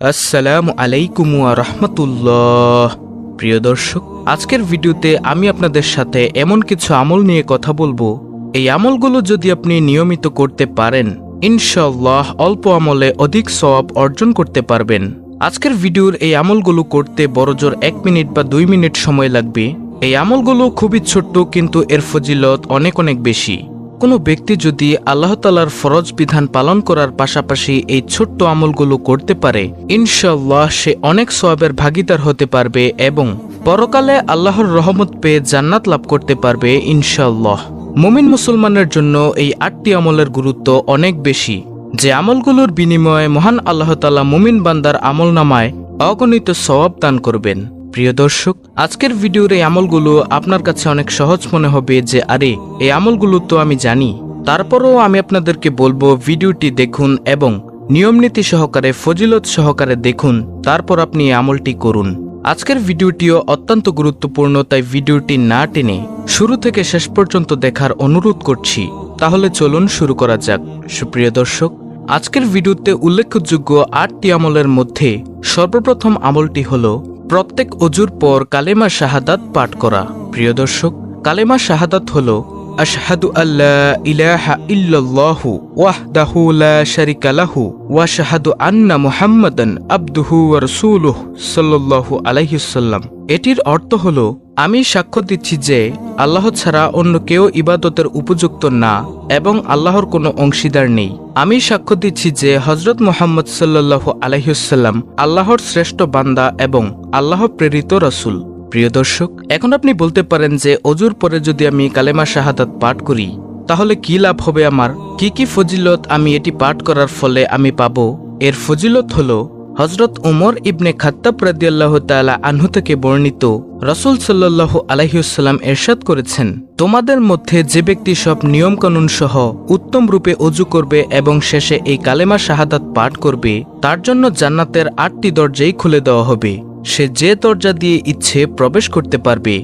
আসসালামু আলাইকুম ওয়া রাহমাতুল্লাহ। প্রিয় দর্শক, আজকের ভিডিওতে আমি আপনাদের সাথে এমন কিছু আমল নিয়ে কথা বলবো। এই আমলগুলো যদি আপনি নিয়মিত করতে পারেন, ইনশাআল্লাহ অল্প আমলে অধিক সওয়াব অর্জন করতে পারবেন। আজকের ভিডিওর এই আমলগুলো করতে বড়জোর 1 মিনিট বা 2 মিনিট সময় লাগবে। এই আমলগুলো খুবই ছোট্ট, কিন্তু এর ফজিলত অনেক অনেক বেশি। কোনো ব্যক্তি যদি আল্লাহ তাআলার ফরজ বিধান পালন করার পাশাপাশি এই ছোট্ট আমলগুলো করতে পারে, ইনশাআল্লাহ সে অনেক সওয়াবের ভাগীদার হতে পারবে এবং পরকালে আল্লাহর রহমত পেয়ে জান্নাত লাভ করতে পারবে ইনশাআল্লাহ। মুমিন মুসলমানের জন্য এই 8টি আমলের গুরুত্ব অনেক বেশি, যে আমলগুলোর বিনিময়ে মহান আল্লাহ তাআলা মুমিন বান্দার আমলনামায় অগণিত সওয়াব দান করবেন। প্রিয় দর্শক, আজকের ভিডিওর এই আমলগুলো আপনার কাছে অনেক সহজ মনে হবে যে আরে এই আমলগুলো তো আমি জানি। তারপরও আমি আপনাদেরকে বলবো ভিডিওটি দেখুন এবং নিয়মনীতি সহকারে ফজিলত সহকারে দেখুন, তারপর আপনি এই আমলটি করুন। আজকের ভিডিওটিও অত্যন্ত গুরুত্বপূর্ণ, তাই ভিডিওটি না টেনে শুরু থেকে শেষ পর্যন্ত দেখার অনুরোধ করছি। তাহলে চলুন শুরু করা যাক। সুপ্রিয় দর্শক, আজকের ভিডিওতে উল্লেখযোগ্য 8টি আমলের মধ্যে সর্বপ্রথম আমলটি হলো প্রত্যেক অজুর পর কালেমা শাহাদাত পাঠ করা। প্রিয় দর্শক, কালেমা শাহাদাত হলো আশহাদু আল্লা ইলাহা ইল্লাল্লাহু ওয়াহদাহু লা শারিকা লাহু ওয়া আশহাদু আন্না মুহাম্মাদান আবদুহু ওয়া রাসূলুহু সাল্লাল্লাহু আলাইহি ওয়াসাল্লাম। এটির অর্থ হলো আমি সাক্ষ্য দিচ্ছি যে আল্লাহ ছাড়া অন্য কেউ ইবাদতের উপযুক্ত না এবং আল্লাহর কোনো অংশীদার নেই। আমি সাক্ষ্য দিচ্ছি যে হযরত মুহাম্মদ সাল্লাল্লাহু আলাইহি ওয়াসাল্লাম আল্লাহর শ্রেষ্ঠ বান্দা এবং আল্লাহ প্রেরিত রাসূল। প্রিয় দর্শক, এখন আপনি বলতে পারেন যে অজুর পরে যদি আমি কালেমা শাহাদাত পাঠ করি তাহলে কি লাভ হবে আমার, কি ফজিলত আমি এটি পাঠ করার ফলে আমি পাবো। এর ফজিলত হলো হযরত উমর ইবনে খাত্তাব রাদিয়াল্লাহু তাআলা আনহু থেকে বর্ণিত, রাসূল সাল্লাল্লাহু আলাইহি ওয়াসাল্লাম ইরশাদ করেছেন, তোমাদের মধ্যে যে ব্যক্তি সব নিয়মকানুন সহ উত্তম রূপে অজু করবে এবং শেষে এই কালেমা শাহাদাত পাঠ করবে, তার জন্য জান্নাতের 8টি দরজাই খুলে দেওয়া হবে। সে যে দরজা দিয়ে ইচ্ছে প্রবেশ করতে পারবে।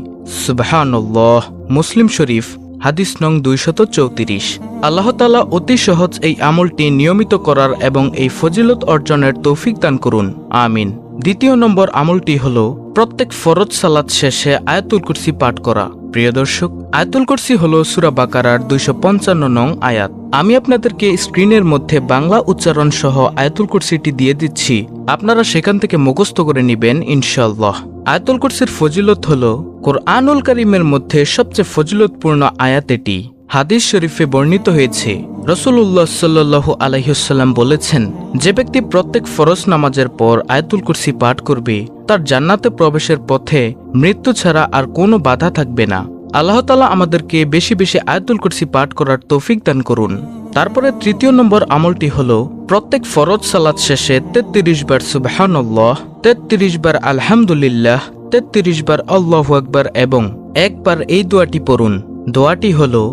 সুবহানাল্লাহ। মুসলিম শরীফ, হাদিস নং 234। আল্লাহ তাআলা অতি সহজ এই আমলটি নিয়মিত করার এবং এই ফজিলত অর্জনের তৌফিক দান করুন, আমিন। দ্বিতীয় নম্বর আমলটি হলো প্রত্যেক ফরজ সালাত শেষে আয়াতুল কুরসি পাঠ করা। প্রিয় দর্শক, আয়াতুল কুরসি হলো সূরা বাকারার 255 নং আয়াত। আমি আপনাদেরকে স্ক্রিনের মধ্যে বাংলা উচ্চারণ সহ আয়াতুল কুরসিটি দিয়ে দিচ্ছি, আপনারা সেখান থেকে মুখস্থ করে নেবেন ইনশাআল্লাহ। আয়াতুল কুরসির ফজিলত হলো কোরআনুল কারীমের মধ্যে সবচেয়ে ফজিলতপূর্ণ আয়াত এটি। হাদিস শরীফে বর্ণিত হয়েছে, রাসূলুল্লাহ সাল্লাল্লাহু আলাইহি ওয়াসাল্লাম বলেছেন, যে ব্যক্তি প্রত্যেক ফরজ নামাজের পর আয়াতুল কুরসি পাঠ করবে তার জান্নাতে প্রবেশের পথে মৃত্যু ছাড়া আর কোনো বাধা থাকবে না। আল্লাহ তাআলা আমাদেরকে বেশি বেশি আয়াতুল কুরসি পাঠ করার তৌফিক দান করুন। তারপরে তৃতীয় নম্বর আমলটি হলো প্রত্যেক ফরজ সালাত শেষে 33 বার সুবহানাল্লাহ, 33 বার আলহামদুলিল্লাহ, 33 বার আল্লাহু আকবার এবং একবার এই দোয়াটি পড়ুন। দোয়াটি হলো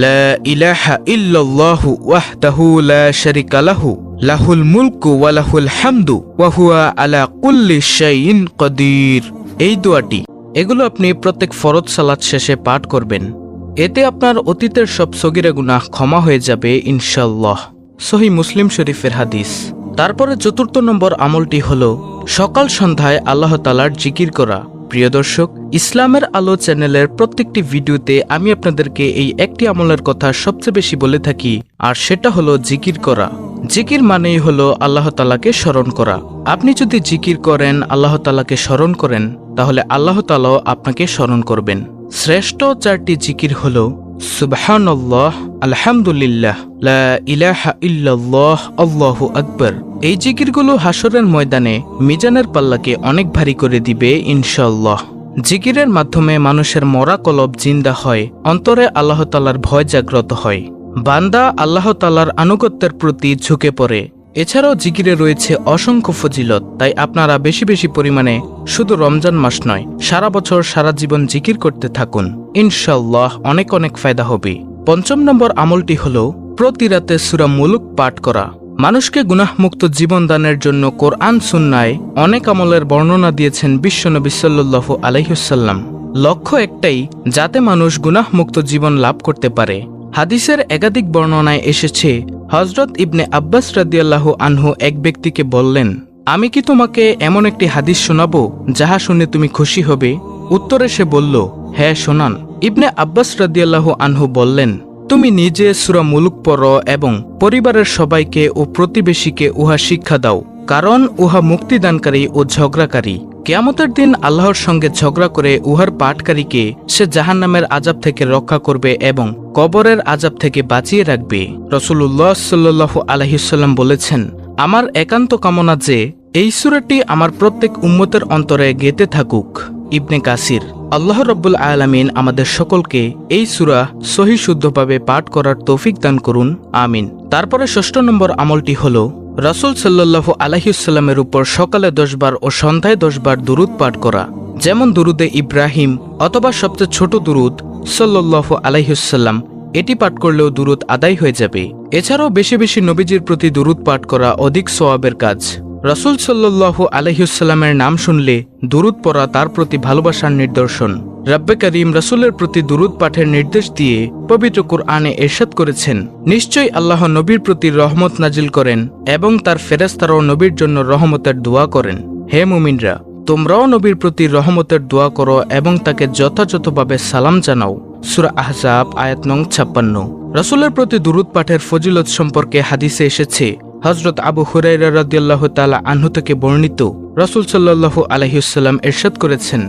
লা ইলাহা ইল্লাল্লাহু ওয়াহদাহু লা শারিকা লাহু লাহুল মুলকু ওয়া লাহুল হামদু ওয়া হুয়া আলা কুল্লি শাইইন কাদির। এই দোয়াটি এগুলো আপনি প্রত্যেক ফরজ সালাত শেষে পাঠ করবেন। এতে আপনার অতীতের সব সগীরা গুনাহ ক্ষমা হয়ে যাবে ইনশাআল্লাহ। সহিহ মুসলিম শরীফের হাদিস। তারপরে চতুর্থ নম্বর আমলটি হলো সকাল সন্ধ্যায় আল্লাহ তাআলার জিকির করা। প্রিয় দর্শক, ইসলামের আলো চ্যানেলের প্রত্যেকটি ভিডিওতে আমি আপনাদেরকে এই একটি আমলের কথা সবচেয়ে বেশি বলে থাকি, আর সেটা হলো জিকির করা। জিকির মানেই হলো আল্লাহ তাআলাকে স্মরণ করা। আপনি যদি জিকির করেন, আল্লাহ তাআলাকে স্মরণ করেন, তাহলে আল্লাহ তাআলাও আপনাকে স্মরণ করবেন। শ্রেষ্ঠ 4টি জিকির হলো সুবহানাল্লাহ, আলহামদুলিল্লাহ, লা ইলাহা ইল্লাল্লাহ, আল্লাহু আকবার। এই জিকিরগুলো হাসরের ময়দানে মিজানের পাল্লাকে অনেক ভারী করে দিবে ইনশাআল্লাহ। জিকিরের মাধ্যমে মানুষের মরা কলব জিন্দা হয়, অন্তরে আল্লাহ তাআলার ভয় জাগ্রত হয়, বান্দা আল্লাহ তাআলার আনুগত্যের প্রতি ঝুঁকে পড়ে। এছাড়াও জিকিরে রয়েছে অসংখ্য ফজিলত, তাই আপনারা বেশি বেশি পরিমাণে শুধু রমজান মাস নয়, সারা বছর সারা জীবন জিকির করতে থাকুন, ইনশাআল্লাহ অনেক অনেক ফায়দা হবে। পঞ্চম নম্বর আমলটি হলো প্রতি রাতে সূরা মুলক পাঠ করা। মানুষকে গুনাহমুক্ত জীবন দানের জন্য কোরআন সুন্নায় অনেক আমলের বর্ণনা দিয়েছেন বিশ্বনবী সাল্লাল্লাহু আলাইহি ওয়াসাল্লাম। লক্ষ্য একটাই, যাতে মানুষ গুনাহমুক্ত জীবন লাভ করতে পারে। হাদিসের একাধিক বর্ণনায় এসেছে, হযরত ইবনে আব্বাস রাদিয়াল্লাহু আনহু এক ব্যক্তিকে বললেন, আমি কি তোমাকে এমন একটি হাদিস শোনাবো যাহা শুনে তুমি খুশি হবে? উত্তরে সে বলল, হ্যাঁ শোনান। ইবনে আব্বাস রাদিয়াল্লাহু আনহু বললেন, তুমি নিজে সূরা মুলুক পড়ো এবং পরিবারের সবাইকে ও প্রতিবেশীকে উহা শিক্ষা দাও, কারণ উহা মুক্তিদানকারী ও ঝগড়াকারী। কিয়ামতের দিন আল্লাহর সঙ্গে ঝগড়া করে উহার পাঠকারীকে সে জাহান্নামের আযাব থেকে রক্ষা করবে এবং কবরের আযাব থেকে বাঁচিয়ে রাখবে। রাসূলুল্লাহ সাল্লাল্লাহু আলাইহি ওয়াসাল্লাম বলেছেন, আমার একান্ত কামনা যে এই সূরাটি আমার প্রত্যেক উম্মতের অন্তরে গেঁথে থাকুক। ইবনে কাসির। আল্লাহ রাব্বুল আলামিন আমাদের সকলকে এই সূরা সহিহ শুদ্ধভাবে পাঠ করার তৌফিক দান করুন, আমিন। তারপরে ৬ষ্ঠ নম্বর আমলটি হল রাসূল সাল্লাল্লাহু আলাইহি ওয়াসাল্লামের উপর সকালে ১০ বার ও সন্ধ্যায় ১০ বার দুরূদ পাঠ করা, যেমন দুরুদে ইব্রাহিম অথবা সবচেয়ে ছোট দুরূদ সাল্লাল্লাহু আলাইহি ওয়াসাল্লাম। এটি পাঠ করলেও দুরূদ আদায় হয়ে যাবে। এছাড়াও বেশি বেশি নবীজির প্রতি দুরূদ পাঠ করা অধিক সওয়াবের কাজ। রাসূল সাল্লাল্লাহু আলাইহি ওয়াসাল্লামের নাম শুনলে দুরূদ পড়া তার প্রতি ভালোবাসার নিদর্শন। রব্বে করিম রাসূলের প্রতি দুরূদ পাঠের নির্দেশ দিয়ে পবিত্র কুরআনে ইরশাদ করেছেন, নিশ্চয়ই আল্লাহ নবীর প্রতি রহমত নাজিল করেন এবং তার ফেরেশতারাও নবীর জন্য রহমতের দোয়া করেন। হে মুমিনরা, তোমরাও নবীর প্রতি রহমতের দোয়া করো এবং তাকে যথাযথভাবে সালাম জানাও। সূরা আহজাব আয়াত নং ৫৬। রাসূলের প্রতি দুরূদ পাঠের ফজিলত সম্পর্কে হাদিসে এসেছে, হযরত আবু হুরায়রা রাদিয়াল্লাহু তাআলা আনহু থেকে বর্ণিত, রাসূল সাল্লাল্লাহু আলাইহি ওয়াসাল্লাম ইরশাদ করেছেন,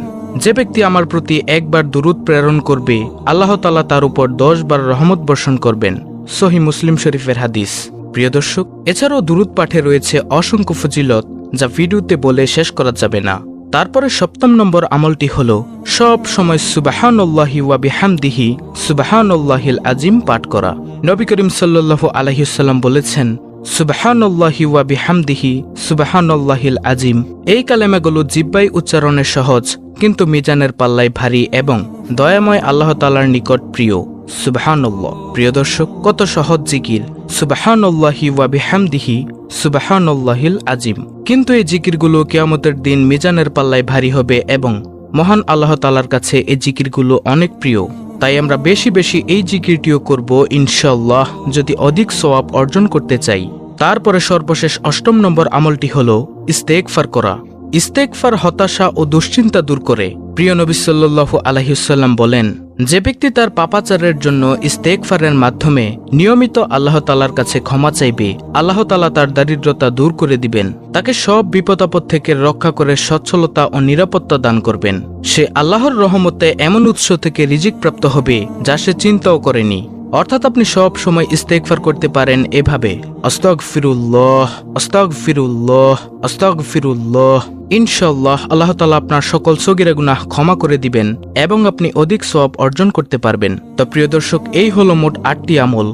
যে ব্যক্তি আমার প্রতি একবার দুরূদ প্রেরণ করবে, আল্লাহ তাআলা তার উপর ১০ বার রহমত বর্ষণ করবেন। সহিহ মুসলিম শরীফের হাদিস। প্রিয় দর্শক, এছাড়াও দুরূদ পাঠে রয়েছে অসংখ্য ফজিলত যা ভিডিওতে বলে শেষ করা যাবে না। তারপরে ৭ম নম্বর আমলটি হল সব সময় সুবহানাল্লাহি ওয়া বিহামদিহি সুবহানাল্লাহিল আযীম পাঠ করা। নবী করিম সাল্লাল্লাহু আলাইহি ওয়াসাল্লাম বলেছেন, সুবহানাল্লাহি ওয়া বিহামদিহি সুবহানাল্লাহিল আযীম। এই কালেমাগুলো জিহ্বায় উচ্চারণে সহজ, কিন্তু মিজানের পাল্লায় ভারী এবং দয়াময় আল্লাহ তাআলার নিকট প্রিয়। সুবহানাল্লাহ। প্রিয় দর্শক, কত সহজ জিকির সুবহানাল্লাহি ওয়া বিহামদিহি সুবহানাল্লাহিল আযীম, কিন্তু এই জিকিরগুলো কিয়ামতের দিন মিজানের পাল্লায় ভারী হবে এবং মহান আল্লাহ তাআলার কাছে এই জিকিরগুলো অনেক প্রিয়। তাই আমরা বেশি বেশি এই জিকিরটিও করব ইনশাআল্লাহ, যদি অধিক সওয়াব অর্জন করতে চাই। তারপরে সর্বশেষ ৮ম নম্বর আমলটি হল ইস্তেগফার করা। ইস্তেগফার হতাশা ও দুশ্চিন্তা দূর করে। প্রিয় নবী সাল্লাল্লাহু আলাইহি ওয়াসাল্লাম বলেন, যে ব্যক্তি তার পাপাচারের জন্য ইস্তেগফারের মাধ্যমে নিয়মিত আল্লাহ তাআলার কাছে ক্ষমা চাইবে, আল্লাহ তাআলা তার দারিদ্রতা দূর করে দিবেন, তাকে সব বিপদ আপদ থেকে রক্ষা করে সচ্ছলতা ও নিরাপত্তা দান করবেন। সে আল্লাহর রহমতে এমন উৎস থেকে রিজিক প্রাপ্ত হবে যা সে চিন্তাও করেনি। অর্থাৎ আপনি সব সময় ইস্তেগফার করতে পারেন এভাবে, আস্তাগফিরুল্লাহ আস্তাগফিরুল্লাহ আস্তাগফিরুল্লাহ। ইনশাআল্লাহ আল্লাহ তাআলা আপনার সকল সগীরা গুনাহ ক্ষমা করে দিবেন এবং আপনি অধিক সওয়াব অর্জন করতে পারবেন। তো প্রিয় দর্শক, এই হলো মোট ৮টি আমল।